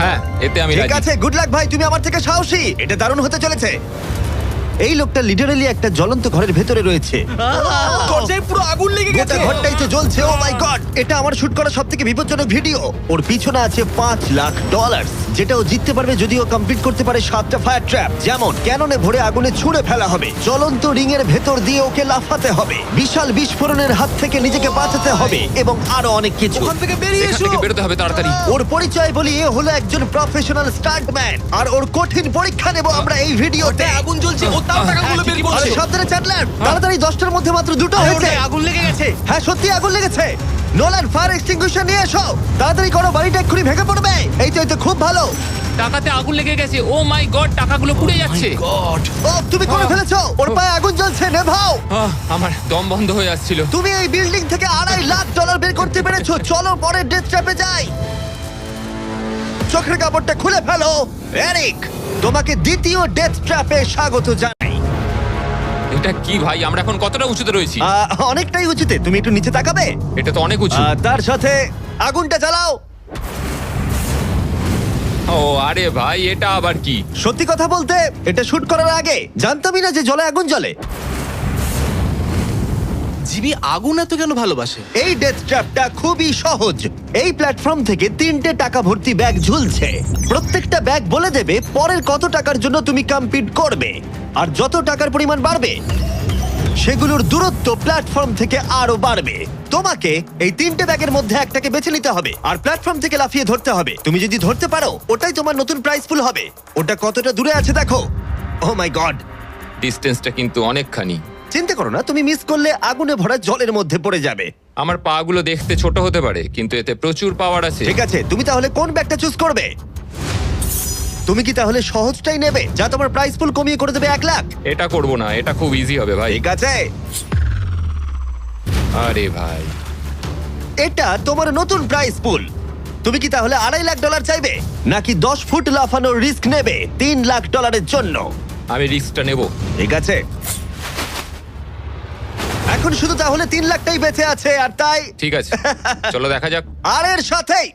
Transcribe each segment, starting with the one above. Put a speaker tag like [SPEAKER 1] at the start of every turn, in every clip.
[SPEAKER 1] হ্যাঁ, এতে আমি
[SPEAKER 2] ঠিক
[SPEAKER 1] রাজি।
[SPEAKER 2] আছে, গুড লাক ভাই, তুমি আমার থেকে সাহসী। এটা দারুণ হতে চলেছে। এই লোকটা লিটারালি একটা জ্বলন্ত ঘরের ভেতরে রয়েছে।
[SPEAKER 3] দরজায় পুরো আগুন লেগে
[SPEAKER 2] গোটা
[SPEAKER 3] গেছে।
[SPEAKER 2] ঘরটাই তো জ্বলছে। ও মাই গড, এটা আমার শুট করা সবথেকে বিপজ্জনক ভিডিও। ওর পিছনে আছে $5,00,000, যেটা ও জিততে পারবে যদি ও কমপ্লিট করতে পারে 7টা ফায়ার ট্র্যাপ। যেমন ক্যাননে ভরে আগুনে ছুঁড়ে ফেলা হবে, জ্বলন্ত রিং এর ভেতর দিয়ে ওকে লাফাতে হবে, বিশাল বিস্ফোরণের হাত থেকে নিজেকে বাঁচাতে হবে এবং আরো অনেক কিছু।
[SPEAKER 3] ওখান থেকে বেরিয়ে
[SPEAKER 1] এখান
[SPEAKER 3] এসো।
[SPEAKER 1] থেকে বেরোতে হবে তাড়াতাড়ি।
[SPEAKER 2] ওর পরিচয় বলি, এ হলো একজন প্রফেশনাল স্টান্টম্যান, আর ওর কঠিন পরীক্ষা নেব আমরা এই ভিডিওতে।
[SPEAKER 3] ওটায় আগুন জ্বলছে, ও তাও টাকাগুলো বের
[SPEAKER 2] আরে
[SPEAKER 3] করছে।
[SPEAKER 2] সাবধানে চ্যাটলার, তাড়াতাড়ি 10টার মধ্যে মাত্র 2টো হয়েছে।
[SPEAKER 3] ওটায় আগুন লেগে গেছে।
[SPEAKER 2] হ্যাঁ সত্যি আগুন লেগেছে। নোলান, ফায়ার এক্সটিংগুইশার নিয়ে এসো, তাড়াতাড়ি করো, বাড়িটা এক্ষুনি ভেঙে পড়বে। এই তো খুব ভালো।
[SPEAKER 1] টাকাতে আগুন লেগে গেছে। ও মাই গড, টাকাগুলো পুড়ে যাচ্ছে।
[SPEAKER 3] গড।
[SPEAKER 2] ও তুমি করে ফেলেছো, ওর পায়ে আগুন জ্বলছে, নেভাও।
[SPEAKER 1] আমার দম বন্ধ হয়ে আসছিল।
[SPEAKER 2] তুমি এই বিল্ডিং থেকে $2.5 লাখ বের করতে পেরেছো। চলো পরের ডেথ ট্র্যাপে যাই। চোখের কাপড়টা খুলে ফেলো। এরিক, তোমাকে দ্বিতীয় ডেথ ট্র্যাপে স্বাগত জানাই।
[SPEAKER 1] এটা কি ভাই, আমরা এখন কতটা উঁচুতে রয়েছি?
[SPEAKER 2] অনেকটাই উঁচুতে, তুমি একটু নিচে তাকাবে।
[SPEAKER 1] এটা তো অনেক উঁচু।
[SPEAKER 2] তার সাথে আগুনটা জ্বালাও।
[SPEAKER 1] ও আরে ভাই, এটা আবার কি?
[SPEAKER 2] সত্যি কথা বলতে, এটা শুট করার আগে জানতামই না যে জলে আগুন জ্বলে।
[SPEAKER 3] জিবি আগুন এত কেন ভালোবাসে?
[SPEAKER 2] এই ডেথ ট্র্যাপটা খুবই সহজ। এই প্ল্যাটফর্ম থেকে 3টে টাকা ভর্তি ব্যাগ ঝুলছে। প্রত্যেকটা ব্যাগ বলে দেবে পরের কত টাকার জন্য তুমি কমপ্লিট করবে, আর যত টাকার পরিমাণ বাড়বে সেগুলোর দূরত্ব প্ল্যাটফর্ম থেকে আরো বাড়বে। তোমাকে এই 3টে ব্যাগের মধ্যে একটাকে বেছে নিতে হবে আর প্ল্যাটফর্ম থেকে লাফিয়ে ধরতে হবে। তুমি যদি ধরতে পারো, ওটাই তোমার নতুন প্রাইস পুল হবে। ওটা কতটা দূরে আছে দেখো। ও মাই গড,
[SPEAKER 1] ডিস্টেন্সটা কিন্তু অনেকখানি।
[SPEAKER 2] চিন্তা করো না, তুমি মিস করলে আগুনে ভরা জলের মধ্যে পড়ে যাবে।
[SPEAKER 1] আমার পা গুলো দেখতে ছোট হতে পারে, কিন্তু এতে প্রচুর পাওয়ার আছে।
[SPEAKER 2] ঠিক আছে, তুমি তাহলে কোন ব্যাগটা চুজ করবে? তুমি কি তাহলে সহজটাই নেবে, যা তোমার প্রাইস পুল কমিয়ে করে দেবে 1 লাখ?
[SPEAKER 1] এটা করব না, এটা খুব ইজি হবে ভাই।
[SPEAKER 2] ঠিক আছে,
[SPEAKER 1] আরে ভাই,
[SPEAKER 2] এটা তোমার নতুন প্রাইস পুল। তুমি কি তাহলে $2.5 লাখ চাইবে, নাকি 10 ফুট লাফানোর রিস্ক নেবে $3 লাখ জন্য?
[SPEAKER 1] আমি রিস্কটা নেব।
[SPEAKER 2] ঠিক আছে, এখন শুধু তাহলে 3 লাখটাই বেঁচে আছে, আর তাই
[SPEAKER 1] ঠিক আছে, চলো দেখা যাক।
[SPEAKER 2] আর এর সাথেই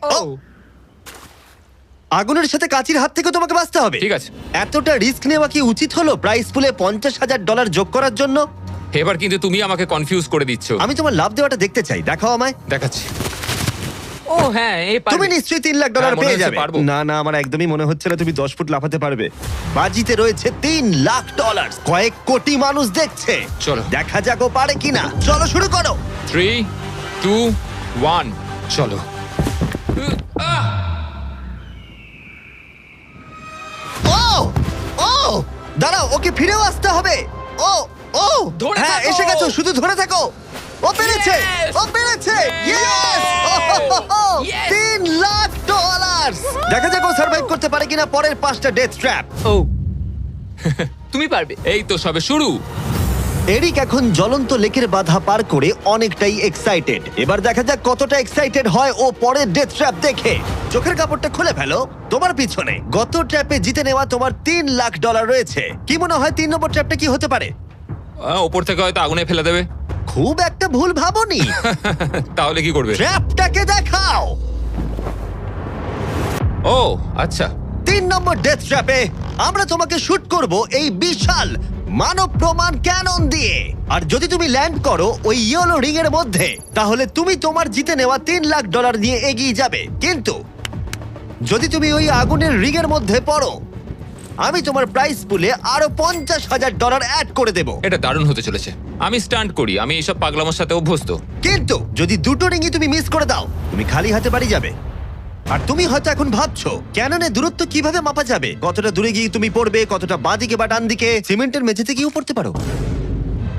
[SPEAKER 2] আগুনের সাথে কাচির হাত থেকে তোমাকে বাঁচতে হবে।
[SPEAKER 1] ঠিক আছে।
[SPEAKER 2] এতটা রিস্ক নেওয়া কি উচিত হলো প্রাইস পুলে $50,000 যোগ করার জন্য?
[SPEAKER 1] এবার কিন্তু তুমি আমাকে কনফিউজ করে দিচ্ছ।
[SPEAKER 2] আমি তোমার লাভ দেওয়াটা দেখতে চাই, দেখাও আমায়।
[SPEAKER 1] দেখাচ্ছি। ও হ্যাঁ, এই
[SPEAKER 2] তুমি নিশ্চয়ই $3 লাখ
[SPEAKER 1] হ্যাঁ, মনে
[SPEAKER 2] পেয়ে
[SPEAKER 1] হচ্ছে
[SPEAKER 2] যাবে।
[SPEAKER 1] পারবো।
[SPEAKER 2] না না, আমার একদমই মনে হচ্ছে না তুমি 10 ফুট লাফাতে পারবে। বাজিতে রয়েছে $3 লাখ, কয়েক কোটি মানুষ দেখছে।
[SPEAKER 1] চলো।
[SPEAKER 2] দেখা যাক ও পারে কিনা। চলো শুরু করো।
[SPEAKER 1] 3, 2, 1, চলো।
[SPEAKER 2] ও ও দাঁড়াও, ওকে ফিরেও আসতে হবে। ও ও
[SPEAKER 3] ধরে
[SPEAKER 2] হ্যাঁ,
[SPEAKER 3] থাকো।
[SPEAKER 2] এসে গেছো, শুধু ধরে থাকো। ও পেরেছে,
[SPEAKER 3] Yes!
[SPEAKER 2] ও পেরেছে। ইয়েস!
[SPEAKER 3] Yes!
[SPEAKER 2] $3 লাখ। দেখা যাক ও সার্ভাইভ করতে পারে কিনা পরের 5টা ডেথ ট্র্যাপ।
[SPEAKER 3] ও তুমি পারবে।
[SPEAKER 1] এই তো সবে শুরু।
[SPEAKER 2] এরিক এখন জ্বলন্ত লেকের বাধা পার করে অনেকটাই এক্সাইটেড। এবার দেখা যাক কতটা এক্সাইটেড হয় ও পরের ডেথ ট্র্যাপ দেখে। চোখের কাপড়টা খুলে ফেলো। তোমার পিছনে গত ট্র্যাপে জিতে নেওয়া তোমার $3 লাখ রয়েছে। কি মনে হয় 3 নম্বর ট্র্যাপটা কি হতে পারে?
[SPEAKER 1] ওপর থেকে হয়তো আগুনে ফেলে দেবে।
[SPEAKER 2] খুব একটা ভুল ভাবনি।
[SPEAKER 1] তাহলে কি করবে?
[SPEAKER 2] ট্র্যাপটাকে দেখাও।
[SPEAKER 1] ও আচ্ছা।
[SPEAKER 2] 3 নম্বর ডেথ ট্র্যাপে আমরা তোমাকে শুট করব এই বিশাল মানব প্রমাণ ক্যানন দিয়ে। আর যদি তুমি ল্যান্ড করো ওই ইয়েলো রিং এর মধ্যে, তাহলে তুমি তোমার জিতে নেওয়া $3 লাখ নিয়ে এগিয়ে যাবে। কিন্তু যদি তুমি ওই আগুনের রিং এর মধ্যে পড়ো, আমি তোমার প্রাইস পুলে আরো $50,000 অ্যাড করে দেব।
[SPEAKER 1] এটা দারুণ হতে চলেছে। আমি স্টান্ট করি, আমি এইসব পাগলামোর সাথে অভ্যস্ত।
[SPEAKER 2] কিন্তু যদি 2টো রিংই তুমি মিস করে দাও, তুমি খালি হাতে বাড়ি যাবে। আর তুমি হয়তো এখন ভাবছো, ক্যাননের দূরত্ব কিভাবে মাপা যাবে? কতটা দূরে গিয়ে তুমি পড়বে, কতটা বাঁদিকে বা ডান দিকে? সিমেন্টের মেঝেতে গিয়েও পড়তে পারো।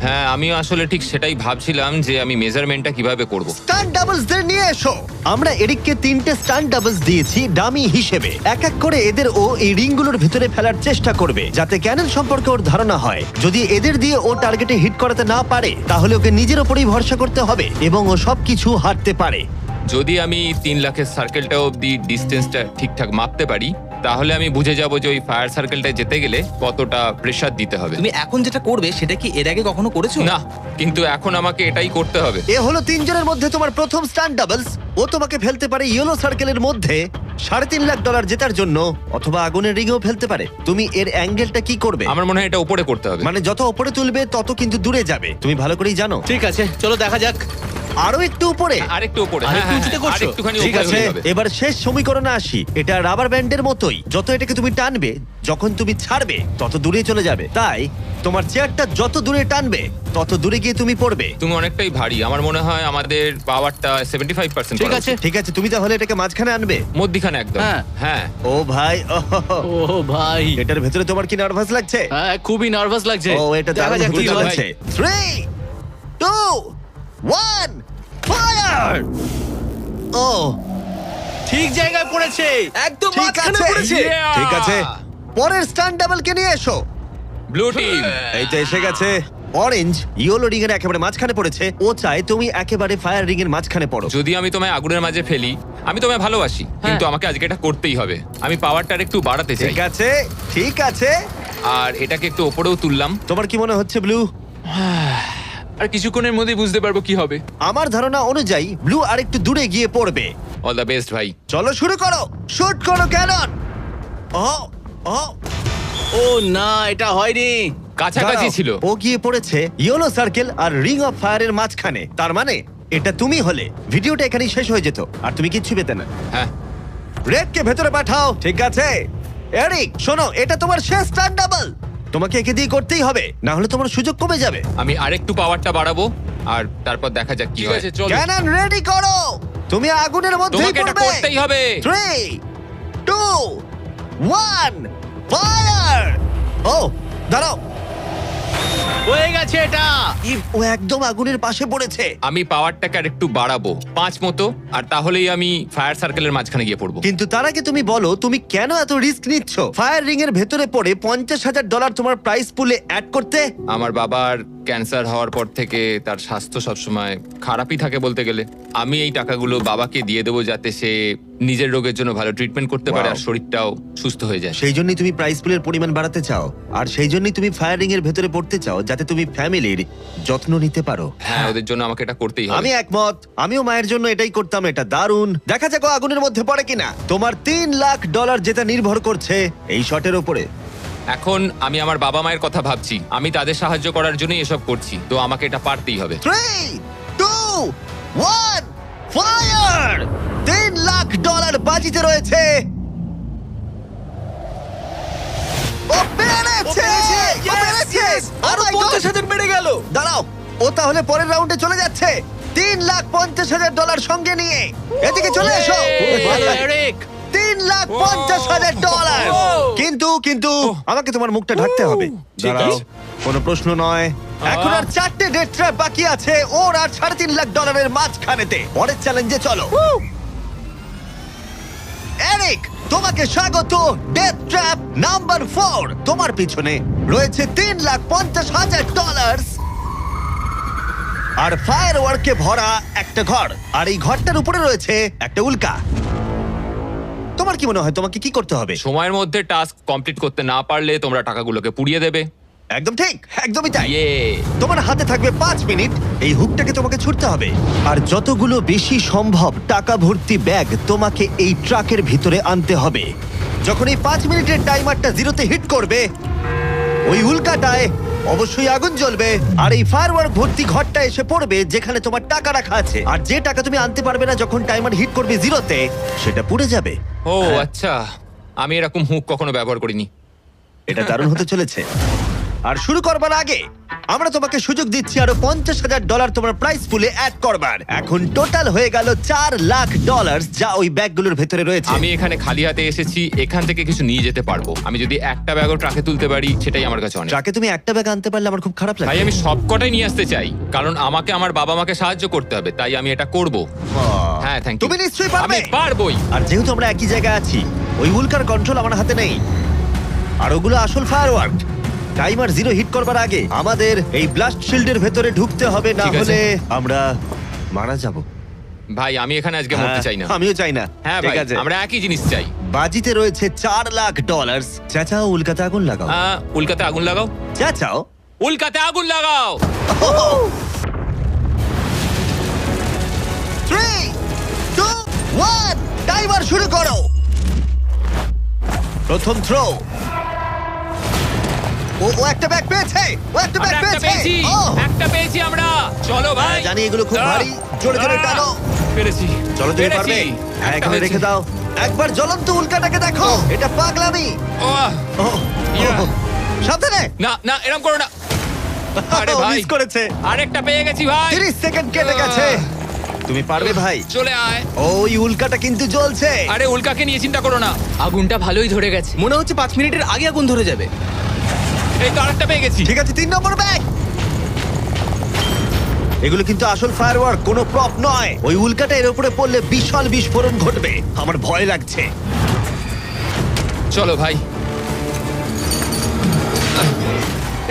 [SPEAKER 1] হ্যাঁ, আমি আসলে ঠিক সেটাই ভাবছিলাম যে আমি মেজারমেন্টটা কিভাবে করব।
[SPEAKER 2] স্টান্ট ডাবলসদের নিয়ে এসো। আমরা এরিককে 3টে স্টান্ট ডাবলস দিয়েছি ডামি হিসেবে। এক এক করে এদের ও এই রিংগুলোর ভিতরে ফেলার চেষ্টা করবে, যাতে ক্যানন সম্পর্কে ওর ধারণা হয়। যদি এদের দিয়ে ও টার্গেটে হিট করাতে না পারে, তাহলে ওকে নিজের ওপরেই ভরসা করতে হবে এবং ও সবকিছু হারতে পারে।
[SPEAKER 1] যদি আমি 3 লাখের সার্কেলটা অবধি ডিস্টেন্সটা ঠিকঠাক মাপতে পারি, তাহলে আমি বুঝে যাব যে ওই ফায়ার সার্কেলটায় যেতে গেলে কতটা প্রেসার দিতে হবে।
[SPEAKER 3] তুমি এখন যেটা করবে সেটা কি এর আগে কখনো করেছো?
[SPEAKER 1] না, কিন্তু এখন আমাকে এটাই করতে হবে।
[SPEAKER 2] এ হলো 3 জনের মধ্যে তোমার প্রথম স্টান্ট ডাবলস। ও তোমাকে ফেলতে পারে ইয়েলো সার্কেলের মধ্যে, $3.5 লাখ জেতার জন্য অথবা আগুনের রিংও ফেলতে পারে। তুমি এর অ্যাঙ্গেলটা কি করবে?
[SPEAKER 1] আমার মনে হয় এটা উপরে করতে হবে।
[SPEAKER 2] মানে যত উপরে তুলবে তত কিন্তু দূরে যাবে, তুমি ভালো করেই জানো।
[SPEAKER 3] ঠিক আছে, চলো দেখা যাক।
[SPEAKER 2] আরো একটু উপরে।
[SPEAKER 1] আরেকটু উপরে।
[SPEAKER 3] আরেকটু
[SPEAKER 1] হ্যাঁ,
[SPEAKER 3] উঁচুতে
[SPEAKER 1] হ্যাঁ,
[SPEAKER 3] করছো?
[SPEAKER 1] আরেকটুখানি
[SPEAKER 2] ঠিক
[SPEAKER 1] উপরে
[SPEAKER 2] আছে,
[SPEAKER 1] হলেই হবে।
[SPEAKER 2] এবার শেষ সমীকরণে আসি। এটা রাবার ব্যান্ডের মতোই, যত এটাকে তুমি টানবে, যখন তুমি ছাড়বে তত দূরে চলে যাবে। তাই তোমার চেয়ারটা যত দূরে টানবে তত দূরে গিয়ে তুমি পড়বে।
[SPEAKER 1] তুমি অনেকটাই ভারী, আমার মনে হয় আমাদের পাওয়ারটা 75%।
[SPEAKER 3] ঠিক আছে।
[SPEAKER 2] ঠিক আছে, তুমি তাহলে এটাকে মাঝখানে আনবে।
[SPEAKER 1] মধ্যিখানে একদম।
[SPEAKER 3] হ্যাঁ।
[SPEAKER 1] হ্যাঁ।
[SPEAKER 2] ও ভাই,
[SPEAKER 3] ও ভাই,
[SPEAKER 2] এটার ভেতরে তোমার কি নার্ভাস লাগছে?
[SPEAKER 3] হ্যাঁ খুবই নার্ভাস লাগছে।
[SPEAKER 2] ও, এটা
[SPEAKER 3] দেখা
[SPEAKER 2] দারুণ
[SPEAKER 3] যাক
[SPEAKER 2] হতে
[SPEAKER 3] কি হয়।
[SPEAKER 2] চলেছে। 3, 2, 1, ফায়ার! ও,
[SPEAKER 3] ঠিক জায়গায় পড়েছে, একদম
[SPEAKER 2] ঠিক
[SPEAKER 3] মাঝখানে
[SPEAKER 2] আছে।
[SPEAKER 3] পড়েছে।
[SPEAKER 1] Yeah!
[SPEAKER 2] ঠিক আছে, পরের স্টান্ট ডাবলকে নিয়ে এসো।
[SPEAKER 1] Blue team.
[SPEAKER 2] এই তো এসে গেছে। অরেঞ্জ ইয়েলো রিং এর একেবারে মাঝখানে পড়েছে। ও চায় তুমি একেবারে ফায়ার রিং এর মাঝখানে পড়ো।
[SPEAKER 1] যদি আমি তোমায় আগুনের মাঝে ফেলি, আমি তোমায় ভালোবাসি, কিন্তু আমাকে আজকে এটা করতেই হবে। আমি পাওয়ারটা একটু বাড়াতে চাই,
[SPEAKER 2] ঠিক আছে, ঠিক আছে।
[SPEAKER 1] আর এটাকে একটু ওপরেও তুললাম।
[SPEAKER 2] তোমার কি মনে হচ্ছে ব্লু?
[SPEAKER 1] আর কিছুক্ষণের মধ্যেই বুঝতে পারবো কি হবে।
[SPEAKER 2] আমার ধারণা অনুযায়ী ব্লু আরেকটু দূরে গিয়ে পড়বে।
[SPEAKER 1] অল দ্য বেস্ট ভাই।
[SPEAKER 2] চলো শুরু করো, শুট করো ক্যানন। ও ও,
[SPEAKER 3] ও না, এটা হয়নি।
[SPEAKER 1] কাছাকাছি
[SPEAKER 2] দাঁড়াও।
[SPEAKER 1] ছিল।
[SPEAKER 2] ও গিয়ে পড়েছে ইয়েলো সার্কেল আর রিং অফ ফায়ারের মাঝখানে। তার মানে এটা তুমি হলে ভিডিওটা এখানেই শেষ হয়ে যেত আর তুমি কিচ্ছু পেতে না।
[SPEAKER 1] হ্যাঁ।
[SPEAKER 2] রেডকে ভেতরে পাঠাও। ঠিক আছে এরিক, শোনো, এটা তোমার শেষ স্টার ডাবল। তোমাকে একে দিয়ে করতেই হবে, না হলে তোমার সুযোগ কমে যাবে।
[SPEAKER 1] আমি আরেকটু পাওয়ারটা বাড়াবো, আর তারপর দেখা যাক কি হয়।
[SPEAKER 2] ক্যানন রেডি করো, তুমি আগুনের মধ্যেই
[SPEAKER 1] তোমাকে এটা
[SPEAKER 2] পড়বে।
[SPEAKER 1] করতেই হবে।
[SPEAKER 2] 3, 2, 1, ফায়ার! ও দাঁড়াও,
[SPEAKER 3] হয়ে গেছে এটা।
[SPEAKER 2] ও একদম আগুনের পাশে পড়েছে।
[SPEAKER 1] আমি পাওয়ারটাকে আর একটু বাড়াবো 5 মতো, আর তাহলেই আমি ফায়ার সার্কেলের মাঝখানে গিয়ে পড়বো।
[SPEAKER 2] কিন্তু তার আগে তুমি বলো, তুমি কেন এত রিস্ক নিচ্ছ ফায়ার রিং এর ভেতরে পড়ে $50,000 তোমার প্রাইস পুলে অ্যাড করতে?
[SPEAKER 1] আমার বাবার ক্যান্সার হওয়ার পর থেকে তার স্বাস্থ্য সবসময় খারাপই থাকে বলতে গেলে। আমি এই টাকাগুলো বাবাকে দিয়ে দেবো, যাতে সে নিজের রোগের জন্য ভালো ট্রিটমেন্ট করতে পারে,
[SPEAKER 2] Wow.
[SPEAKER 1] আর শরীরটাও সুস্থ হয়ে যায়।
[SPEAKER 2] সেই জন্যই তুমি প্রাইস পুলের পরিমাণ বাড়াতে চাও, আর সেই জন্যই তুমি ফায়ার রিং এর ভেতরে পড়তে চাও, যাতে তুমি ফ্যামিলির যত্ন নিতে পারো।
[SPEAKER 1] হ্যাঁ, ওদের জন্য আমাকে এটা করতেই হবে।
[SPEAKER 2] আমি একমত, আমিও মায়ের জন্য এটাই করতাম। এটা দারুণ। দেখা যাক ও আগুনের মধ্যে পড়ে কিনা। তোমার $3 লাখ যেটা নির্ভর করছে এই শটের উপরে।
[SPEAKER 1] এখন আমি আমার বাবা মায়ের কথা ভাবছি, আমি তাদের সাহায্য করার জন্যই এসব করছি, তো আমাকে এটা পারতেই হবে।
[SPEAKER 2] 3, 2, 1, ফায়ার! $3 লাখ বাজিতে রয়েছে। ও পেরেছে! ও পেরেছে!
[SPEAKER 3] আরো
[SPEAKER 2] Oh my God!
[SPEAKER 3] 50,000 বেড়ে গেল।
[SPEAKER 2] দাঁড়াও, ও তাহলে পরের রাউন্ডে চলে যাচ্ছে $3,50,000 সঙ্গে নিয়ে। এদিকে চলে এসো।
[SPEAKER 3] ভালো এরিক।
[SPEAKER 2] $3,50,000। কিন্তু আমাকে তোমার মুখটা ঢাকতে হবে।
[SPEAKER 1] ঠিক
[SPEAKER 2] দাঁড়াও,
[SPEAKER 1] আছে।
[SPEAKER 2] কোনো প্রশ্ন নয়। এখন আর 4টে ডেথ ট্র্যাপ বাকি আছে, ওর আর $3.5 লাখ মাঝখানেতে। পরের চ্যালেঞ্জে চলো। এরিক, তোমাকে স্বাগত ডেথ ট্র্যাপ নাম্বার 4। তোমার পিছনে রয়েছে $3,50,000 আর ফায়ার ওয়ার্কে ভরা একটা ঘর, আর এই ঘরটার উপরে রয়েছে একটা উল্কা। তোমার কি মনে হয় তোমাকে কি করতে হবে?
[SPEAKER 1] সময়ের মধ্যে টাস্ক কমপ্লিট করতে না পারলে তোমরা টাকাগুলোকে পুড়িয়ে দেবে।
[SPEAKER 2] একদম ঠিক, একদমই তাই।
[SPEAKER 1] ইয়ে।
[SPEAKER 2] তোমার হাতে থাকবে 5 মিনিট, এই হুকটাকে তোমাকে ছুটতে হবে, আর যতগুলো বেশি সম্ভব টাকা ভর্তি ব্যাগ তোমাকে এই ট্রাকের ভিতরে আনতে হবে। যখন এই 5 মিনিটের টাইমারটা জিরোতে হিট করবে, ওই উল্কাটায় অবশ্যই আগুন জ্বলবে, আর এই ফায়ারওয়ার্ক ভর্তি ঘরটা এসে পড়বে যেখানে তোমার টাকা রাখা আছে। আর যে টাকা তুমি আনতে পারবে না যখন টাইমার হিট করবে জিরোতে, সেটা পুড়ে যাবে।
[SPEAKER 1] ও আচ্ছা, আমি এরকম হুক কখনো ব্যবহার করিনি।
[SPEAKER 2] এটা দারুণ হতে চলেছে। আর শুরু করবার আগে আমরা তোমাকে সুযোগ দিচ্ছি আরো $50,000 তোমার প্রাইস পুলে অ্যাড করবার। এখন টোটাল হয়ে গেল $4,00,000, যা ওই ব্যাগগুলোর ভেতরে রয়েছে।
[SPEAKER 1] আমি এখানে খালি হাতে এসেছি, এখান থেকে কিছু নিয়ে যেতে পারবো। আমি যদি একটা ব্যাগও ট্রাকে তুলতে পারি, সেটাই আমার কাছে অনেক।
[SPEAKER 2] ট্রাকে তুমি একটা ব্যাগ আনতে পারলে আমার খুব খারাপ
[SPEAKER 1] ভাই,
[SPEAKER 2] লাগে।
[SPEAKER 1] আমি সবকটাই নিয়ে আসতে চাই, কারণ আমাকে আমার বাবা মাকে সাহায্য করতে হবে, তাই আমি এটা করব। হ্যাঁ, থ্যাংক ইউ।
[SPEAKER 2] তুমি নিশ্চয়ই পারবে।
[SPEAKER 1] আমি পারবোই।
[SPEAKER 2] আর যেহেতু আমরা একই জায়গায় আছি, ওই উল্কার কন্ট্রোল আমার হাতে নেই, আর ওগুলো আসল ফায়ারওয়ার্ক। টাইমার জিরো হিট করবার আগে আমাদের এই ব্লাস্ট শিল্ডের ভেতরে ঢুকতে হবে, না
[SPEAKER 1] ঠিক আছে।
[SPEAKER 2] হলে আমরা মারা যাব।
[SPEAKER 1] ভাই, আমি এখানে আজকে মরতে চাই না।
[SPEAKER 2] আমিও চাই না।
[SPEAKER 1] হ্যাঁ
[SPEAKER 2] ঠিক
[SPEAKER 1] ভাই,
[SPEAKER 2] আছে,
[SPEAKER 1] আমরা একই জিনিস চাই।
[SPEAKER 2] বাজিতে রয়েছে $4,00,000। চেঁচাও, উল্কাতে আগুন লাগাও।
[SPEAKER 1] উল্কাতে আগুন লাগাও,
[SPEAKER 2] চেঁচাও।
[SPEAKER 1] উল্কাতে আগুন লাগাও।
[SPEAKER 2] 3, 2, 1, টাইমার শুরু করো। প্রথম থ্রো। ও একটা ব্যাগ পেয়েছে, ও একটা ব্যাগ
[SPEAKER 1] আমরা একটা
[SPEAKER 2] পেয়েছে।
[SPEAKER 1] পেয়েছি,
[SPEAKER 2] ও
[SPEAKER 1] একটা পেয়েছি আমরা। চলো ভাই,
[SPEAKER 2] জানি এগুলো খুব ভারী, জোরে জোরে টানো।
[SPEAKER 1] পেরেছি।
[SPEAKER 2] চলো তুমি
[SPEAKER 1] পেরেছি।
[SPEAKER 2] পারবে। হ্যাঁ,
[SPEAKER 1] একটা
[SPEAKER 2] এখানে
[SPEAKER 1] হয়েছে।
[SPEAKER 2] রেখে দাও। একবার জ্বলন্ত উল্কাটাকে দেখো, এটা পাগলামি।
[SPEAKER 1] ওহ,
[SPEAKER 2] ও,
[SPEAKER 1] Yeah.
[SPEAKER 2] সাবধানে।
[SPEAKER 1] না না, এরকম করো না। আরে
[SPEAKER 2] ও,
[SPEAKER 1] ভাই,
[SPEAKER 2] মিস করেছে।
[SPEAKER 1] আরেকটা পেয়ে গেছি ভাই।
[SPEAKER 2] 30 সেকেন্ড কেটে গেছে। তুমি পারবে ভাই।
[SPEAKER 1] চলে আয়।
[SPEAKER 2] ওই উল্কাটা কিন্তু জ্বলছে।
[SPEAKER 1] আরে উল্কাকে নিয়ে চিন্তা করো না।
[SPEAKER 4] আগুনটা ভালোই ধরে গেছে।
[SPEAKER 3] মনে হচ্ছে 5 মিনিটের আগে আগুন ধরে যাবে।
[SPEAKER 1] এই তো আরেকটা পেয়ে গেছি।
[SPEAKER 2] ঠিক আছে, 3 নম্বর ব্যাগ। এগুলো কিন্তু আসল ফায়ারওয়ার্ক, কোনো প্রপ নয়। ওই উল্কাটা এর উপরে পড়লে বিশাল বিস্ফোরণ ঘটবে। আমার ভয় লাগছে।
[SPEAKER 1] চলো ভাই।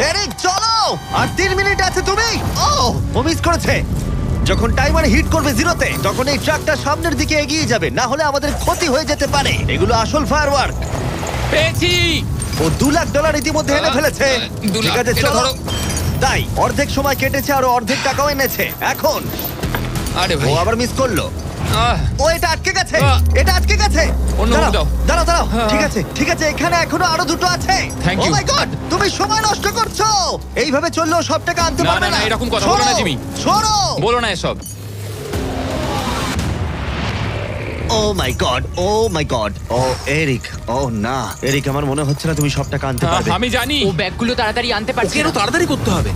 [SPEAKER 2] এরিক চলো, আর 3 মিনিট আছে। তুমি ও মিস করেছে। যখন টাইমার হিট করবে জিরোতে, তখন এই ট্রাকটা সামনের দিকে এগিয়ে যাবে, না হলে আমাদের ক্ষতি হয়ে যেতে পারে। এগুলো আসল ফায়ারওয়ার্ক।
[SPEAKER 1] পেয়েছি।
[SPEAKER 2] ও $2 লাখ ইতিমধ্যে এনে ফেলেছে।
[SPEAKER 1] 2
[SPEAKER 2] ঠিক
[SPEAKER 1] লাখ,
[SPEAKER 2] আছে
[SPEAKER 1] এটা
[SPEAKER 2] চলো।
[SPEAKER 1] ধরো।
[SPEAKER 2] তাই অর্ধেক সময় কেটেছে আর অর্ধেক টাকাও এনেছে। এখন
[SPEAKER 1] আরে
[SPEAKER 2] ও
[SPEAKER 1] ভাই,
[SPEAKER 2] আবার মিস করলো। ও এটা আটকে গেছে, এটা আটকে গেছে।
[SPEAKER 1] অন্য
[SPEAKER 2] দাঁড়াও,
[SPEAKER 1] দাও।
[SPEAKER 2] দাঁড়াও দাঁড়াও।
[SPEAKER 1] হ্যাঁ।
[SPEAKER 2] ঠিক আছে ঠিক আছে, এখানে এখনো আরো দুটো আছে।
[SPEAKER 1] Thank
[SPEAKER 2] ও
[SPEAKER 1] you.
[SPEAKER 2] মাই গড, তুমি সময় নষ্ট করছো। এইভাবে চললেও সব টাকা আনতে
[SPEAKER 1] না,
[SPEAKER 2] পারবে
[SPEAKER 1] না,
[SPEAKER 2] না।
[SPEAKER 1] না, এরকম কথা বলো না,
[SPEAKER 2] সরো,
[SPEAKER 1] জিমি।
[SPEAKER 2] সরো।
[SPEAKER 1] বলো না এসব।
[SPEAKER 2] ও মাই গড, ও মাই গড। ও এরিক, ও না এরিক, আমার মনে হচ্ছে না তুমি সব টাকা আনতে পারবে।
[SPEAKER 1] আমি জানি।
[SPEAKER 4] ও ব্যাগগুলো তাড়াতাড়ি আনতে পারছে
[SPEAKER 3] ওকে
[SPEAKER 4] না।
[SPEAKER 3] আরো তাড়াতাড়ি করতে হবে।